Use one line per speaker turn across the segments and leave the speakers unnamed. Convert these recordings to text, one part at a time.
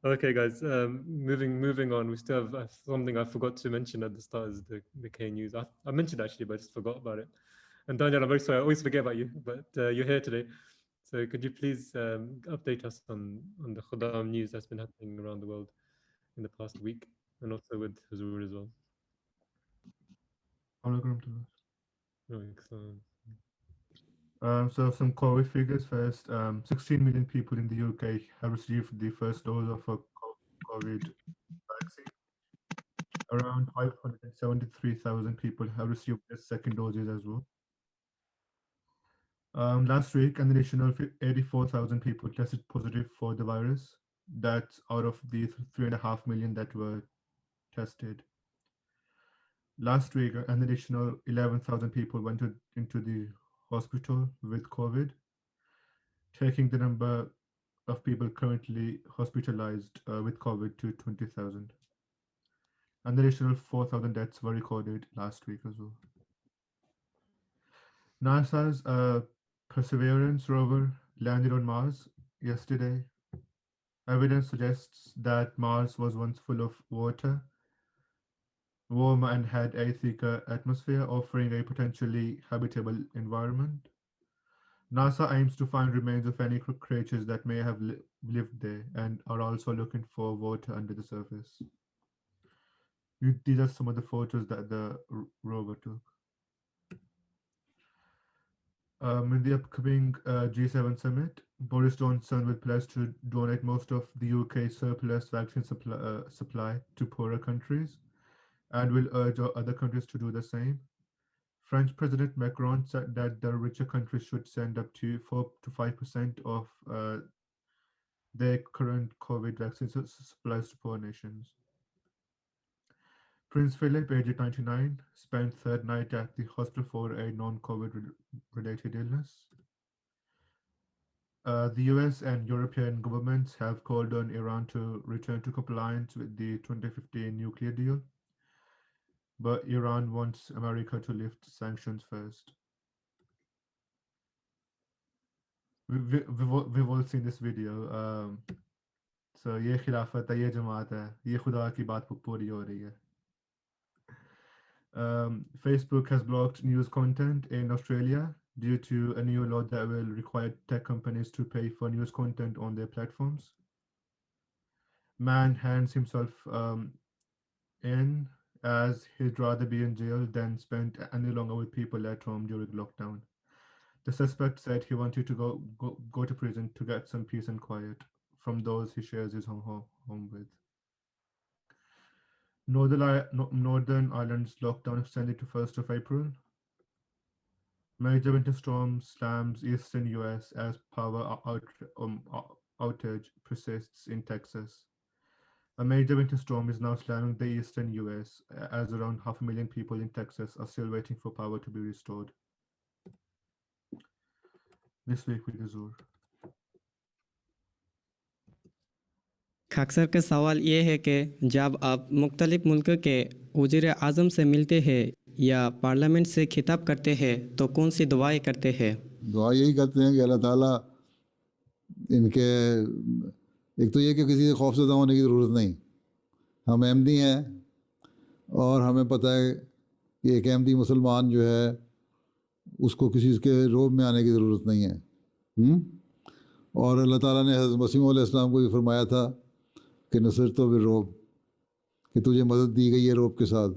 Okay, guys. Moving on. We still have something I forgot to mention at the start is the K news. I mentioned actually, but I just forgot about it. And Daniel, I'm very sorry. I always forget about you, but you're here today. So could you please update us on the Khuddam news that's been happening around the world in the past week, and also with Huzur as well?
So
Excellent.
some COVID figures first. 16 million people in the UK have received the first dose of a COVID vaccine. Around 573,000 people have received their second doses as well. Last week, an additional 84,000 people tested positive for the virus. That's out of the 3.5 million that were tested. Last week, an additional 11,000 people went into the hospital with COVID, taking the number of people currently hospitalized with COVID to 20,000. An additional 4,000 deaths were recorded last week as well. NASA's Perseverance rover landed on Mars yesterday. Evidence suggests that Mars was once full of water, warm and had a thicker atmosphere, offering a potentially habitable environment. NASA aims to find remains of any creatures that may have lived there and are also looking for water under the surface. These are some of the photos that the rover took. In the upcoming G7 summit, Boris Johnson will pledge to donate most of the UK's surplus vaccine supply to poorer countries and will urge other countries to do the same. French President Macron said that the richer countries should send up to 4 to 5% of their current COVID vaccine supplies to poor nations. Prince Philip, aged 99, spent third night at the hospital for a non-COVID related illness. The US and European governments have called on Iran to return to compliance with the 2015 nuclear deal, but Iran wants America to lift sanctions first. We've all seen this video. So یہ خلافت ہے, یہ جماعت ہے, یہ خدا کی بات پوری ہو رہی ہے. Facebook has blocked news content in Australia due to a new law that will require tech companies to pay for news content on their platforms. Man hands himself in as he'd rather be in jail than spend any longer with people at home during lockdown. The suspect said he wanted to go to prison to get some peace and quiet from those he shares his home with. Northern Ireland's lockdown extended to 1st of April. Major winter storm slams eastern US as power outage persists in Texas. A major winter storm is now slamming the eastern US as around 500,000 people in Texas are still waiting for power to be restored. This week with Azur.
خاکسر کا سوال یہ ہے کہ جب آپ مختلف ملک کے وزیر اعظم سے ملتے ہیں یا پارلیمنٹ سے خطاب کرتے ہیں تو کون سی دعائیں کرتے ہیں؟
دعا یہی کرتے ہیں کہ اللہ تعالیٰ ان کے ایک تو یہ کہ کسی سے خوف زدہ ہونے کی ضرورت نہیں. ہم احمدی ہیں اور ہمیں پتہ ہے کہ ایک احمدی مسلمان جو ہے اس کو کسی کے روب میں آنے کی ضرورت نہیں ہے. اور اللہ تعالیٰ نے حضرت مسیح علیہ السلام کو یہ فرمایا تھا کہ نصرت تو بالرعب، کہ تجھے مدد دی گئی ہے روب کے ساتھ.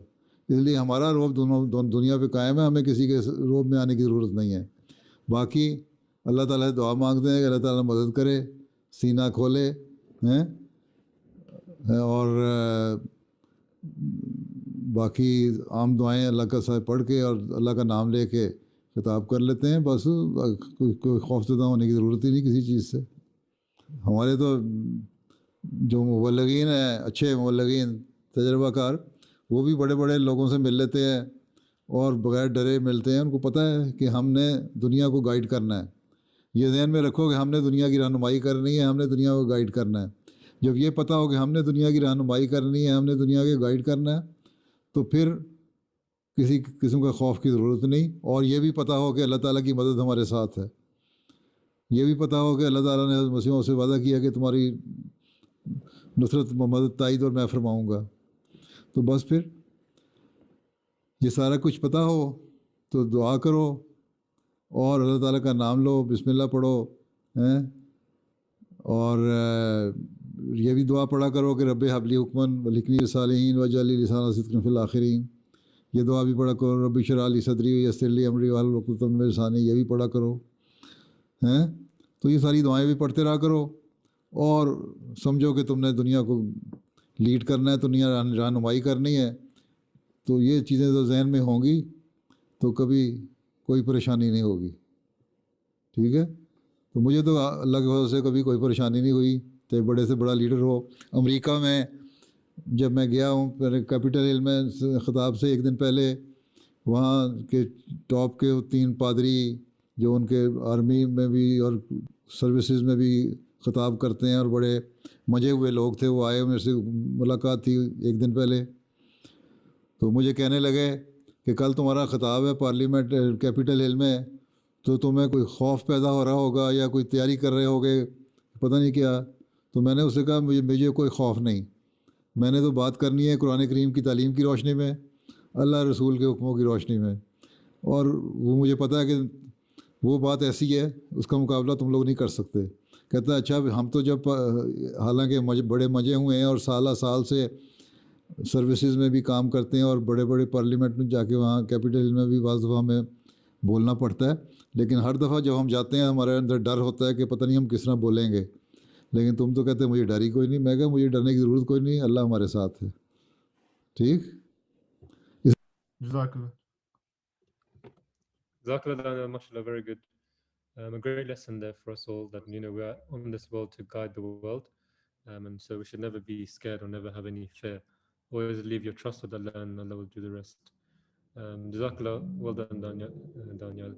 اس لیے ہمارا روب دنیا پہ قائم ہے، ہمیں کسی کے روب میں آنے کی ضرورت نہیں ہے. باقی اللہ تعالیٰ سے دعا مانگتے ہیں کہ اللہ تعالیٰ مدد کرے، سینہ کھولے ہیں، اور باقی عام دعائیں اللہ کا ساتھ پڑھ کے اور اللہ کا نام لے کے خطاب کر لیتے ہیں. بس کوئی خوف زدہ ہونے کی ضرورت ہی نہیں کسی چیز سے. ہمارے تو جو مبلغین ہیں، اچھے مبلغین تجربہ کار، وہ بھی بڑے بڑے لوگوں سے مل لیتے ہیں اور بغیر ڈرے ملتے ہیں. ان کو پتہ ہے کہ ہم نے دنیا کو گائیڈ کرنا ہے. یہ ذہن میں رکھو کہ ہم نے دنیا کی رہنمائی کرنی ہے، ہم نے دنیا کو گائیڈ کرنا ہے. جب یہ پتہ ہو کہ ہم نے دنیا کی رہنمائی کرنی ہے، ہم نے دنیا کو گائیڈ کرنا ہے، تو پھر کسی قسم کا خوف کی ضرورت نہیں. اور یہ بھی پتہ ہو کہ اللہ تعالیٰ کی مدد ہمارے ساتھ ہے. یہ بھی پتہ ہو کہ اللہ تعالیٰ نے مسیحوں سے وعدہ کیا کہ تمہاری نصرت مدد تائید اور میں فرماؤں گا. تو بس پھر یہ سارا کچھ پتہ ہو تو دعا کرو اور اللہ تعالیٰ کا نام لو, بسم اللہ پڑھو ہیں, اور یہ بھی دعا پڑھا کرو کہ رب حبلی حکمن ولکھنی صالحین وجعل لی لسان صدق فی الآخرین. یہ دعا بھی پڑھا کرو, رب اشرح لی صدری ویسر لی امری واحلل عقدۃ من لسانی, یہ بھی پڑھا کرو ہیں. تو یہ ساری دعائیں بھی پڑھتے رہا کرو, اور سمجھو کہ تم نے دنیا کو لیڈ کرنا ہے, دنیا رہنمائی کرنی ہے, تو یہ چیزیں تو ذہن میں ہوں گی تو کبھی کوئی پریشانی نہیں ہوگی. ٹھیک ہے, تو مجھے تو اللہ کے فضل سے کبھی کوئی پریشانی نہیں ہوئی, چاہے بڑے سے بڑا لیڈر ہو. امریکہ میں جب میں گیا ہوں کیپٹل ہل میں خطاب سے ایک دن پہلے, وہاں کے ٹاپ کے 3 پادری جو ان کے آرمی میں بھی اور سروسز میں بھی خطاب کرتے ہیں اور بڑے مجے ہوئے لوگ تھے, وہ آئے, میرے سے ملاقات تھی ایک دن پہلے. تو مجھے کہنے لگے کہ کل تمہارا خطاب ہے پارلیمنٹ کیپٹل ہل میں, تو تمہیں کوئی خوف پیدا ہو رہا ہوگا یا کوئی تیاری کر رہے ہوگے, پتہ نہیں کیا. تو میں نے اس سے کہا مجھے کوئی خوف نہیں, میں نے تو بات کرنی ہے قرآن کریم کی تعلیم کی روشنی میں, اللہ رسول کے حکموں کی روشنی میں, اور وہ مجھے پتہ ہے کہ وہ بات ایسی ہے اس کا مقابلہ تم لوگ نہیں کر سکتے. کہتا ہے اچھا ہم تو جب حالانکہ بڑے مجے ہوئے ہیں اور سالہ سال سے سروسز میں بھی کام کرتے ہیں اور بڑے بڑے پارلیمنٹ میں جا کے وہاں کیپٹل میں بھی بعض دفعہ ہمیں بولنا پڑتا ہے, لیکن ہر دفعہ جب ہم جاتے ہیں ہمارے اندر ڈر ہوتا ہے کہ پتہ نہیں ہم کس طرح بولیں گے. لیکن تم تو کہتے مجھے ڈر ہی کوئی نہیں. میں کہا مجھے ڈرنے کی ضرورت کوئی نہیں, اللہ ہمارے ساتھ ہے. ٹھیک.
جزاک اللہ.
Jazakallah, mashallah, very good. A great lesson there for us all, that we are on this world to guide the world, and so we should never be scared or never have any fear. Always leave your trust with Allah, and Allah will do the rest. Jazakallah, well done, Daniel.